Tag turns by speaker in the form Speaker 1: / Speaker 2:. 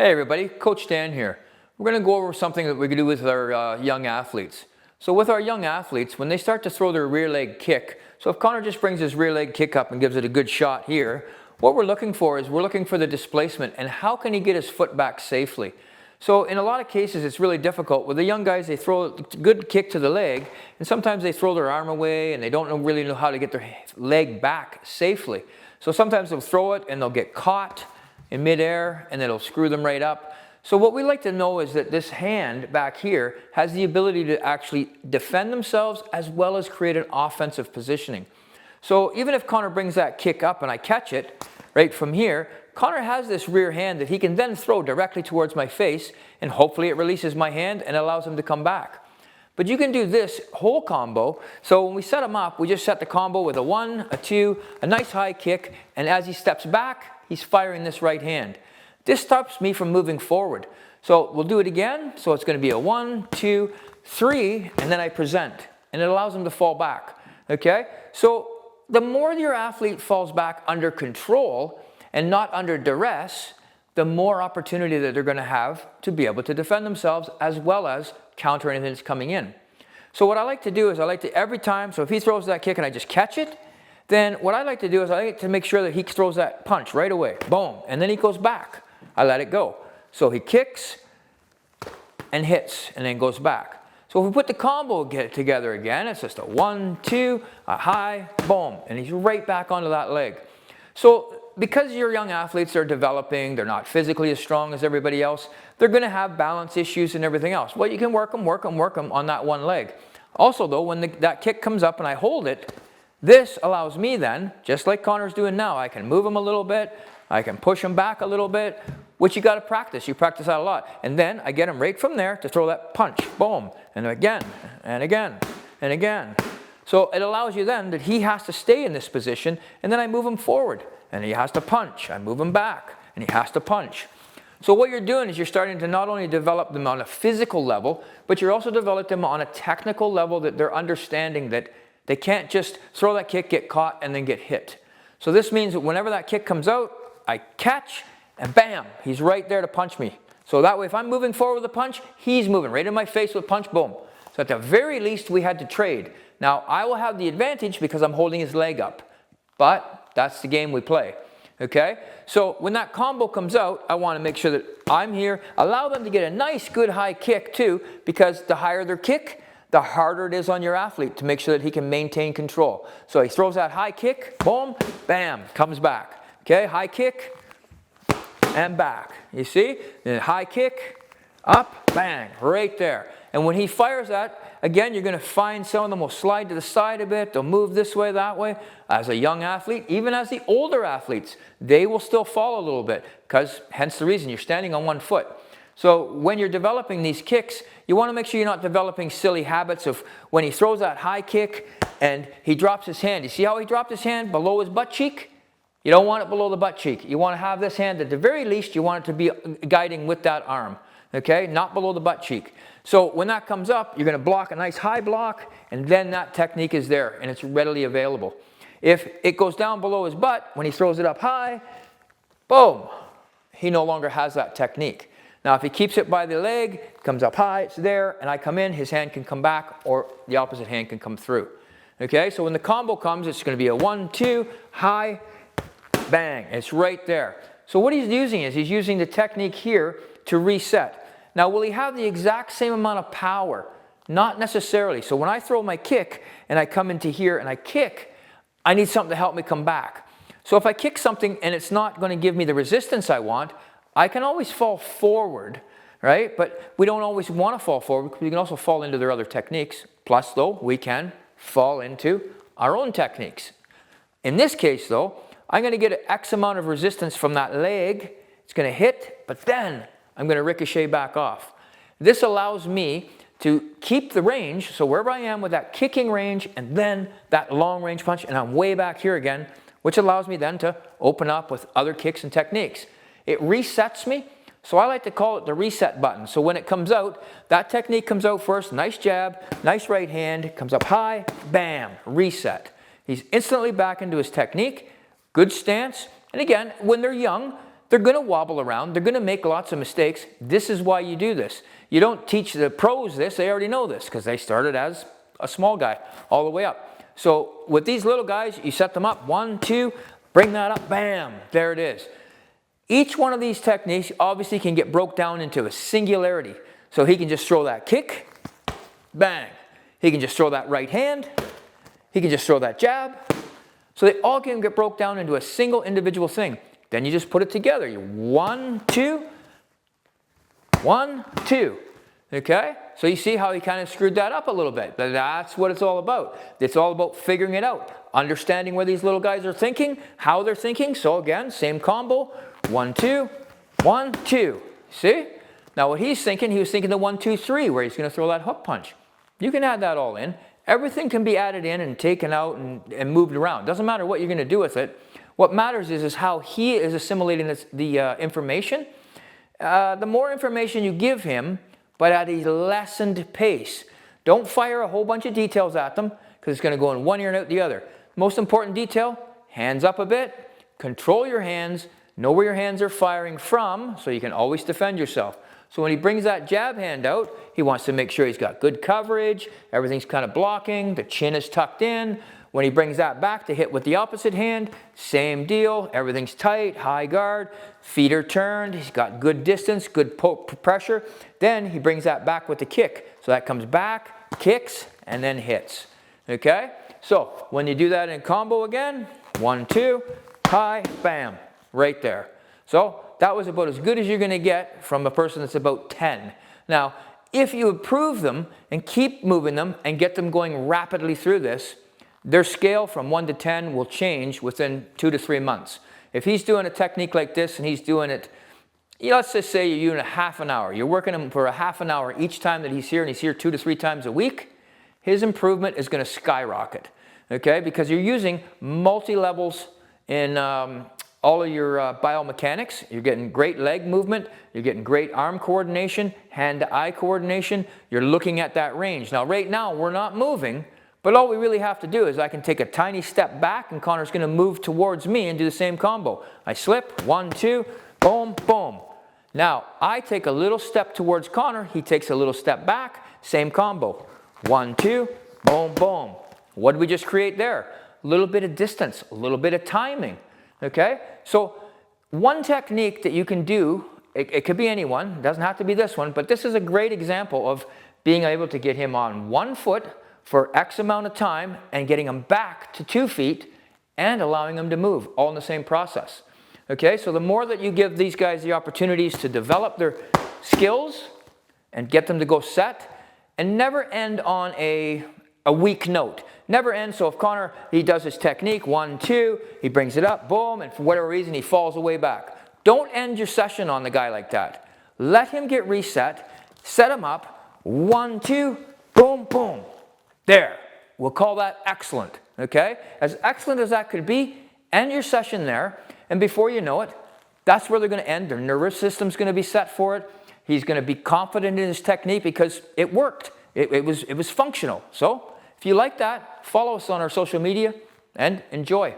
Speaker 1: Hey everybody, Coach Dan here. We're going to go over something that we can do with our young athletes. So with our young athletes, when they start to throw their rear leg kick, so if Connor just brings his rear leg kick up and gives it a good shot here, what we're looking for is we're looking for the displacement and how can he get his foot back safely. So in a lot of cases it's really difficult. With the young guys, they throw a good kick to the leg and sometimes they throw their arm away and they don't really know how to get their leg back safely. So sometimes they'll throw it and they'll get caught in midair and it'll screw them right up. So what we like to know is that this hand back here has the ability to actually defend themselves as well as create an offensive positioning. So even if Connor brings that kick up and I catch it right from here, Connor has this rear hand that he can then throw directly towards my face and hopefully it releases my hand and allows him to come back. But you can do this whole combo. So when we set him up, we just set the combo with a 1, a 2, a nice high kick, and as he steps back, he's firing this right hand. This stops me from moving forward. So we'll do it again. So it's going to be a 1, 2, 3, and then I present. And it allows him to fall back. Okay? So the more your athlete falls back under control and not under duress, the more opportunity that they're going to have to be able to defend themselves as well as counter anything that's coming in. So what I like to do is I like to every time, so if he throws that kick and I just catch it, then what I like to do is I like to make sure that he throws that punch right away. Boom. And then he goes back. I let it go. So he kicks and hits and then goes back. So if we put the combo together again, it's just a 1, 2, a high, boom. And he's right back onto that leg. So because your young athletes are developing, they're not physically as strong as everybody else, they're going to have balance issues and everything else. Well, you can work them on that one leg. Also though, when that kick comes up and I hold it, this allows me then, just like Connor's doing now, I can move him a little bit, I can push him back a little bit, which you got to practice. You practice that a lot. And then I get him right from there to throw that punch, boom, and again, and again, and again. So it allows you then that he has to stay in this position, and then I move him forward, and he has to punch. I move him back, and he has to punch. So what you're doing is you're starting to not only develop them on a physical level, but you're also developing them on a technical level that they're understanding that they can't just throw that kick, get caught, and then get hit. So this means that whenever that kick comes out, I catch, and bam, he's right there to punch me. So that way, if I'm moving forward with a punch, he's moving right in my face with a punch, boom. So at the very least, we had to trade. Now, I will have the advantage because I'm holding his leg up. But that's the game we play. Okay? So when that combo comes out, I want to make sure that I'm here. Allow them to get a nice, good high kick too, because the higher their kick, the harder it is on your athlete to make sure that he can maintain control. So he throws that high kick, boom, bam, comes back. Okay, high kick, and back. You see? Then high kick, up, bang, right there. And when he fires that, again, you're going to find some of them will slide to the side a bit. They'll move this way, that way. As a young athlete, even as the older athletes, they will still fall a little bit because hence the reason you're standing on one foot. So when you're developing these kicks, you want to make sure you're not developing silly habits of when he throws that high kick and he drops his hand. You see how he dropped his hand below his butt cheek? You don't want it below the butt cheek. You want to have this hand, at the very least, you want it to be guiding with that arm. Okay? Not below the butt cheek. So when that comes up, you're going to block a nice high block, and then that technique is there, and it's readily available. If it goes down below his butt, when he throws it up high, boom, he no longer has that technique. Now, if he keeps it by the leg, comes up high, it's there, and I come in, his hand can come back, or the opposite hand can come through. Okay? So when the combo comes, it's going to be a 1, 2, high, bang. It's right there. So what he's using is he's using the technique here to reset. Now, will he have the exact same amount of power? Not necessarily. So when I throw my kick and I come into here and I kick, I need something to help me come back. So if I kick something and it's not going to give me the resistance I want, I can always fall forward, right? But we don't always want to fall forward because we can also fall into their other techniques. Plus, though, we can fall into our own techniques. In this case, though, I'm going to get an X amount of resistance from that leg. It's going to hit, but then I'm going to ricochet back off. This allows me to keep the range, so wherever I am with that kicking range and then that long range punch, and I'm way back here again, which allows me then to open up with other kicks and techniques. It resets me, so I like to call it the reset button. So when it comes out, that technique comes out first, nice jab, nice right hand, comes up high, bam, reset. He's instantly back into his technique, good stance, and again, when they're young, They're going to wobble around. They're going to make lots of mistakes. This is why you do this. You don't teach the pros this. They already know this because they started as a small guy all the way up. So with these little guys, you set them up. 1, 2, bring that up. Bam. There it is. Each one of these techniques obviously can get broke down into a singularity. So he can just throw that kick. Bang. He can just throw that right hand. He can just throw that jab. So they all can get broke down into a single individual thing. Then you just put it together. You 1, 2, 1, 2. Okay? So you see how he kind of screwed that up a little bit. But that's what it's all about. It's all about figuring it out. Understanding where these little guys are thinking, how they're thinking. So again, same combo. 1, 2, 1, 2. See? Now what he's thinking, he was thinking the 1, 2, 3, where he's going to throw that hook punch. You can add that all in. Everything can be added in and taken out and moved around. Doesn't matter what you're going to do with it. What matters is how he is assimilating the information. The more information you give him, but at a lessened pace. Don't fire a whole bunch of details at them because it's going to go in one ear and out the other. Most important detail, hands up a bit, control your hands, know where your hands are firing from so you can always defend yourself. So when he brings that jab hand out, he wants to make sure he's got good coverage, everything's kind of blocking, the chin is tucked in. When he brings that back to hit with the opposite hand, same deal, everything's tight, high guard, feet are turned, he's got good distance, good pressure. Then he brings that back with the kick. So that comes back, kicks, and then hits. Okay? So when you do that in combo again, 1, 2, high, bam, right there. So that was about as good as you're going to get from a person that's about 10. Now, if you improve them and keep moving them and get them going rapidly through this, their scale from 1 to 10 will change within 2 to 3 months. If he's doing a technique like this and he's doing it, let's just say you're doing a half an hour. You're working him for a half an hour each time that he's here, and he's here 2 to 3 times a week, his improvement is going to skyrocket. Okay? Because you're using multi-levels in all of your biomechanics. You're getting great leg movement. You're getting great arm coordination, hand-to-eye coordination. You're looking at that range. Now, right now, we're not moving. But all we really have to do is I can take a tiny step back and Connor's going to move towards me and do the same combo. I slip, 1, 2, boom, boom. Now, I take a little step towards Connor. He takes a little step back, same combo. 1, 2, boom, boom. What did we just create there? A little bit of distance, a little bit of timing. Okay? So one technique that you can do, it could be anyone, it doesn't have to be this one, but this is a great example of being able to get him on one foot for X amount of time and getting them back to 2 feet and allowing them to move all in the same process. Okay, so the more that you give these guys the opportunities to develop their skills and get them to go set and never end on a weak note. Never end, so if Connor, he does his technique, 1, 2, he brings it up, boom, and for whatever reason he falls away back. Don't end your session on the guy like that. Let him get reset, set him up, 1, 2, boom, boom. There, we'll call that excellent, okay? As excellent as that could be, end your session there, and before you know it, that's where they're going to end. Their nervous system's going to be set for it. He's going to be confident in his technique because it worked. It was functional. So, if you like that, follow us on our social media and enjoy.